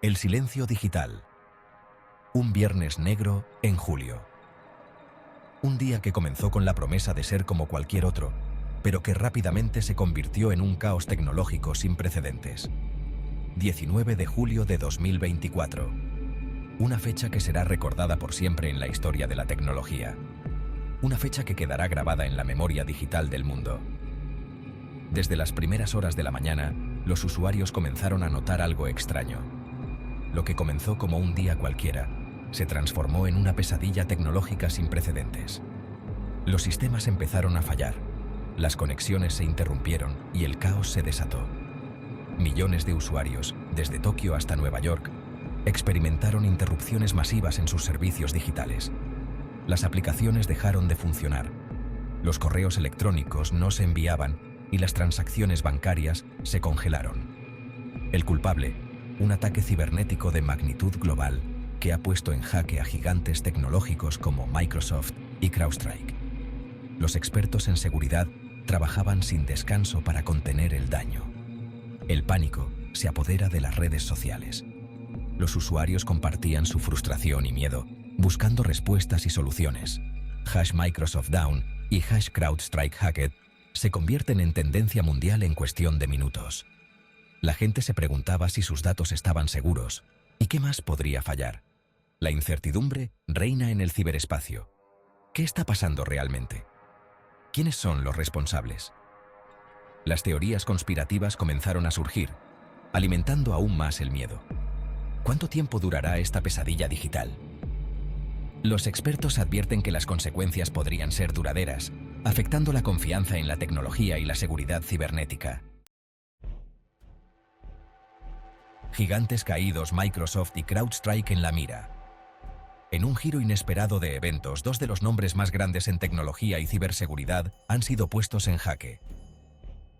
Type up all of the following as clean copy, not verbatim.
El silencio digital. Un viernes negro en julio. Un día que comenzó con la promesa de ser como cualquier otro, pero que rápidamente se convirtió en un caos tecnológico sin precedentes. 19 de julio de 2024. Una fecha que será recordada por siempre en la historia de la tecnología. Una fecha que quedará grabada en la memoria digital del mundo. Desde las primeras horas de la mañana, los usuarios comenzaron a notar algo extraño. Lo que comenzó como un día cualquiera, se transformó en una pesadilla tecnológica sin precedentes. Los sistemas empezaron a fallar, las conexiones se interrumpieron y el caos se desató. Millones de usuarios, desde Tokio hasta Nueva York, experimentaron interrupciones masivas en sus servicios digitales. Las aplicaciones dejaron de funcionar, los correos electrónicos no se enviaban y las transacciones bancarias se congelaron. El culpable, un ataque cibernético de magnitud global que ha puesto en jaque a gigantes tecnológicos como Microsoft y CrowdStrike. Los expertos en seguridad trabajaban sin descanso para contener el daño. El pánico se apodera de las redes sociales. Los usuarios compartían su frustración y miedo, buscando respuestas y soluciones. #MicrosoftDown y #CrowdStrikeHacked se convierten en tendencia mundial en cuestión de minutos. La gente se preguntaba si sus datos estaban seguros y qué más podría fallar. La incertidumbre reina en el ciberespacio. ¿Qué está pasando realmente? ¿Quiénes son los responsables? Las teorías conspirativas comenzaron a surgir, alimentando aún más el miedo. ¿Cuánto tiempo durará esta pesadilla digital? Los expertos advierten que las consecuencias podrían ser duraderas, afectando la confianza en la tecnología y la seguridad cibernética. Gigantes caídos, Microsoft y CrowdStrike en la mira. En un giro inesperado de eventos, dos de los nombres más grandes en tecnología y ciberseguridad han sido puestos en jaque.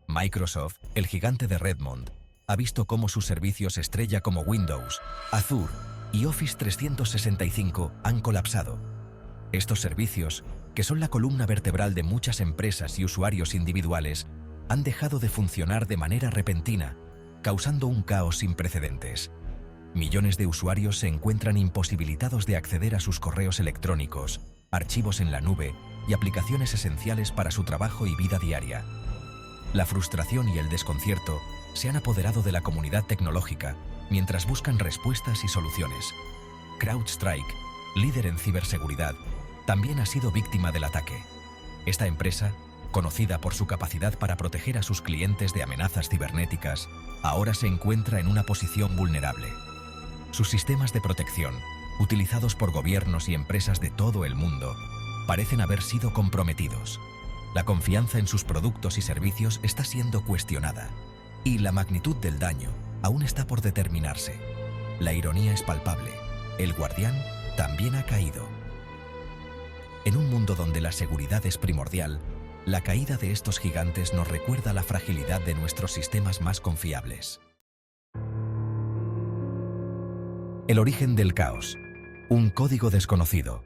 Microsoft, el gigante de Redmond, ha visto cómo sus servicios estrella como Windows, Azure y Office 365 han colapsado. Estos servicios, que son la columna vertebral de muchas empresas y usuarios individuales, han dejado de funcionar de manera repentina, causando un caos sin precedentes. Millones de usuarios se encuentran imposibilitados de acceder a sus correos electrónicos, archivos en la nube y aplicaciones esenciales para su trabajo y vida diaria. La frustración y el desconcierto se han apoderado de la comunidad tecnológica mientras buscan respuestas y soluciones. CrowdStrike, líder en ciberseguridad, también ha sido víctima del ataque. Esta empresa, conocida por su capacidad para proteger a sus clientes de amenazas cibernéticas, ahora se encuentra en una posición vulnerable. Sus sistemas de protección, utilizados por gobiernos y empresas de todo el mundo, parecen haber sido comprometidos. La confianza en sus productos y servicios está siendo cuestionada, y la magnitud del daño aún está por determinarse. La ironía es palpable. El guardián también ha caído. En un mundo donde la seguridad es primordial, la caída de estos gigantes nos recuerda la fragilidad de nuestros sistemas más confiables. El origen del caos. Un código desconocido.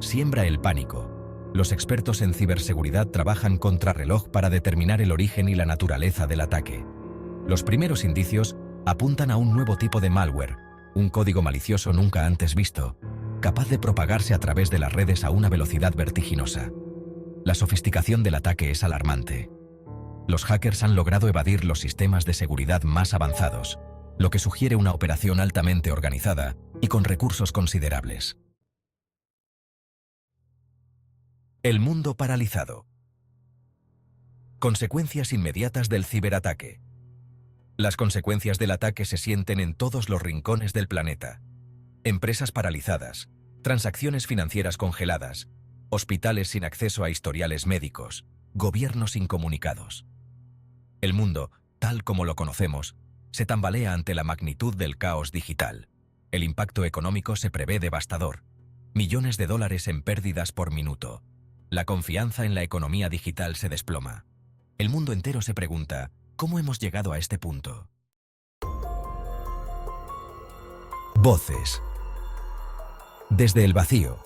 Siembra el pánico. Los expertos en ciberseguridad trabajan contrarreloj para determinar el origen y la naturaleza del ataque. Los primeros indicios apuntan a un nuevo tipo de malware, un código malicioso nunca antes visto, capaz de propagarse a través de las redes a una velocidad vertiginosa. La sofisticación del ataque es alarmante. Los hackers han logrado evadir los sistemas de seguridad más avanzados, lo que sugiere una operación altamente organizada y con recursos considerables. El mundo paralizado. Consecuencias inmediatas del ciberataque. Las consecuencias del ataque se sienten en todos los rincones del planeta. Empresas paralizadas, transacciones financieras congeladas, hospitales sin acceso a historiales médicos, gobiernos incomunicados. El mundo, tal como lo conocemos, se tambalea ante la magnitud del caos digital. El impacto económico se prevé devastador. Millones de dólares en pérdidas por minuto. La confianza en la economía digital se desploma. El mundo entero se pregunta, ¿cómo hemos llegado a este punto? Voces. Desde el vacío.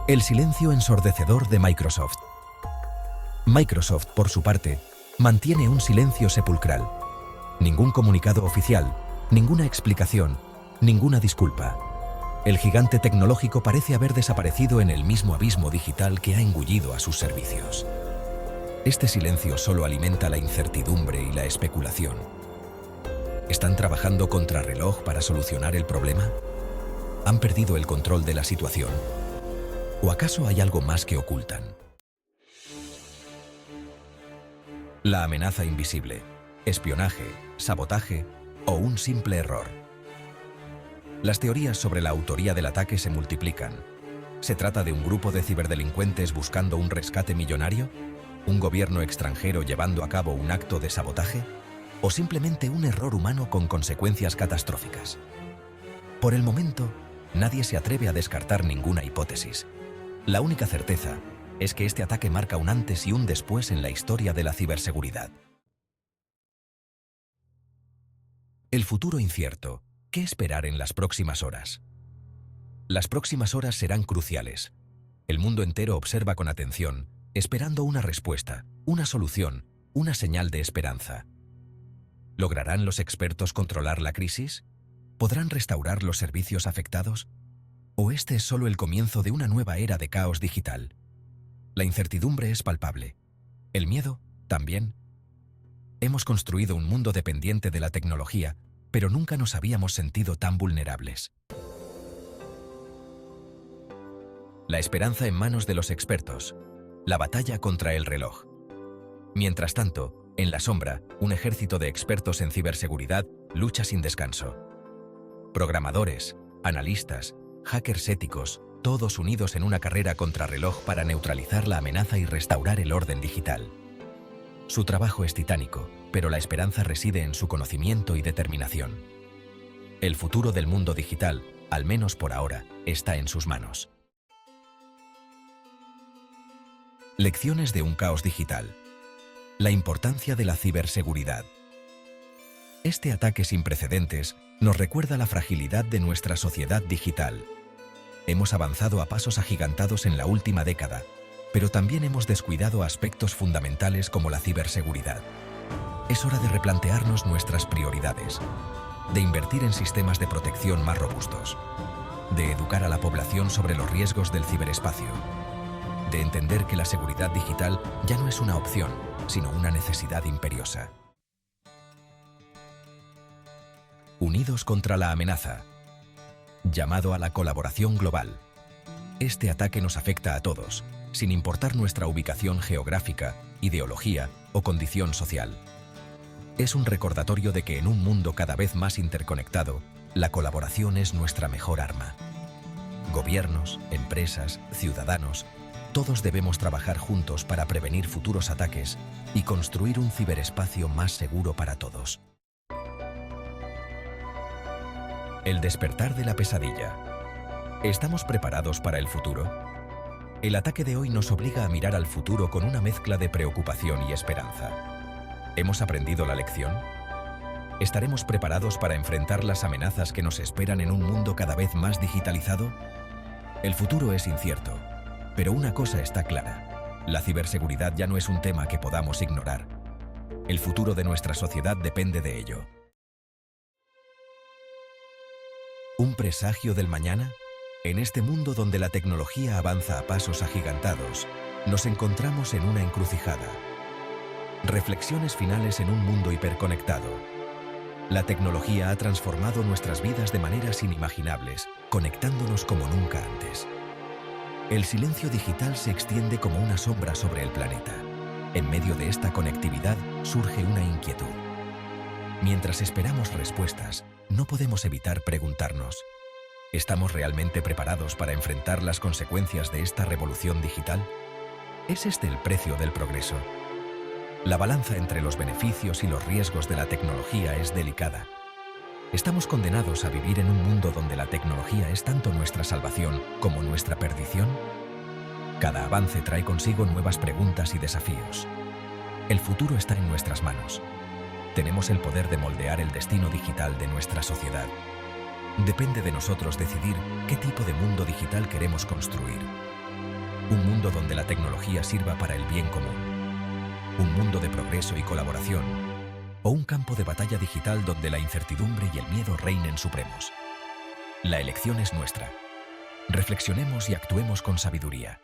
El silencio ensordecedor de Microsoft. Microsoft, por su parte, mantiene un silencio sepulcral. Ningún comunicado oficial, Ninguna explicación, ninguna disculpa. El gigante tecnológico parece haber desaparecido en el mismo abismo digital que ha engullido a sus servicios. Este silencio solo alimenta la incertidumbre y la especulación. ¿Están trabajando contrarreloj para solucionar el problema? ¿Han perdido el control de la situación? ¿O acaso hay algo más que ocultan? La amenaza invisible, espionaje, sabotaje o un simple error. Las teorías sobre la autoría del ataque se multiplican. ¿Se trata de un grupo de ciberdelincuentes buscando un rescate millonario? ¿Un gobierno extranjero llevando a cabo un acto de sabotaje? ¿O simplemente un error humano con consecuencias catastróficas? Por el momento, nadie se atreve a descartar ninguna hipótesis. La única certeza es que este ataque marca un antes y un después en la historia de la ciberseguridad. El futuro incierto. ¿Qué esperar en las próximas horas? Las próximas horas serán cruciales. El mundo entero observa con atención, esperando una respuesta, una solución, una señal de esperanza. ¿Lograrán los expertos controlar la crisis? ¿Podrán restaurar los servicios afectados? ¿O este es solo el comienzo de una nueva era de caos digital? La incertidumbre es palpable. El miedo, también. Hemos construido un mundo dependiente de la tecnología, pero nunca nos habíamos sentido tan vulnerables. La esperanza en manos de los expertos. La batalla contra el reloj. Mientras tanto, en la sombra, un ejército de expertos en ciberseguridad lucha sin descanso. Programadores, analistas, hackers éticos, todos unidos en una carrera contrarreloj para neutralizar la amenaza y restaurar el orden digital. Su trabajo es titánico, pero la esperanza reside en su conocimiento y determinación. El futuro del mundo digital, al menos por ahora, está en sus manos. Lecciones de un caos digital. La importancia de la ciberseguridad. Este ataque sin precedentes nos recuerda la fragilidad de nuestra sociedad digital. Hemos avanzado a pasos agigantados en la última década, pero también hemos descuidado aspectos fundamentales como la ciberseguridad. Es hora de replantearnos nuestras prioridades, de invertir en sistemas de protección más robustos, de educar a la población sobre los riesgos del ciberespacio, de entender que la seguridad digital ya no es una opción, sino una necesidad imperiosa. Unidos contra la amenaza. Llamado a la colaboración global. Este ataque nos afecta a todos, sin importar nuestra ubicación geográfica, ideología o condición social. Es un recordatorio de que en un mundo cada vez más interconectado, la colaboración es nuestra mejor arma. Gobiernos, empresas, ciudadanos, todos debemos trabajar juntos para prevenir futuros ataques y construir un ciberespacio más seguro para todos. El despertar de la pesadilla. ¿Estamos preparados para el futuro? El ataque de hoy nos obliga a mirar al futuro con una mezcla de preocupación y esperanza. ¿Hemos aprendido la lección? ¿Estaremos preparados para enfrentar las amenazas que nos esperan en un mundo cada vez más digitalizado? El futuro es incierto, pero una cosa está clara. La ciberseguridad ya no es un tema que podamos ignorar. El futuro de nuestra sociedad depende de ello. ¿Un presagio del mañana? En este mundo donde la tecnología avanza a pasos agigantados, nos encontramos en una encrucijada. Reflexiones finales en un mundo hiperconectado. La tecnología ha transformado nuestras vidas de maneras inimaginables, conectándonos como nunca antes. El silencio digital se extiende como una sombra sobre el planeta. En medio de esta conectividad surge una inquietud. Mientras esperamos respuestas, no podemos evitar preguntarnos: ¿estamos realmente preparados para enfrentar las consecuencias de esta revolución digital? ¿Es este el precio del progreso? La balanza entre los beneficios y los riesgos de la tecnología es delicada. ¿Estamos condenados a vivir en un mundo donde la tecnología es tanto nuestra salvación como nuestra perdición? Cada avance trae consigo nuevas preguntas y desafíos. El futuro está en nuestras manos. Tenemos el poder de moldear el destino digital de nuestra sociedad. Depende de nosotros decidir qué tipo de mundo digital queremos construir. Un mundo donde la tecnología sirva para el bien común. Un mundo de progreso y colaboración. o un campo de batalla digital donde la incertidumbre y el miedo reinen supremos. La elección es nuestra. Reflexionemos y actuemos con sabiduría.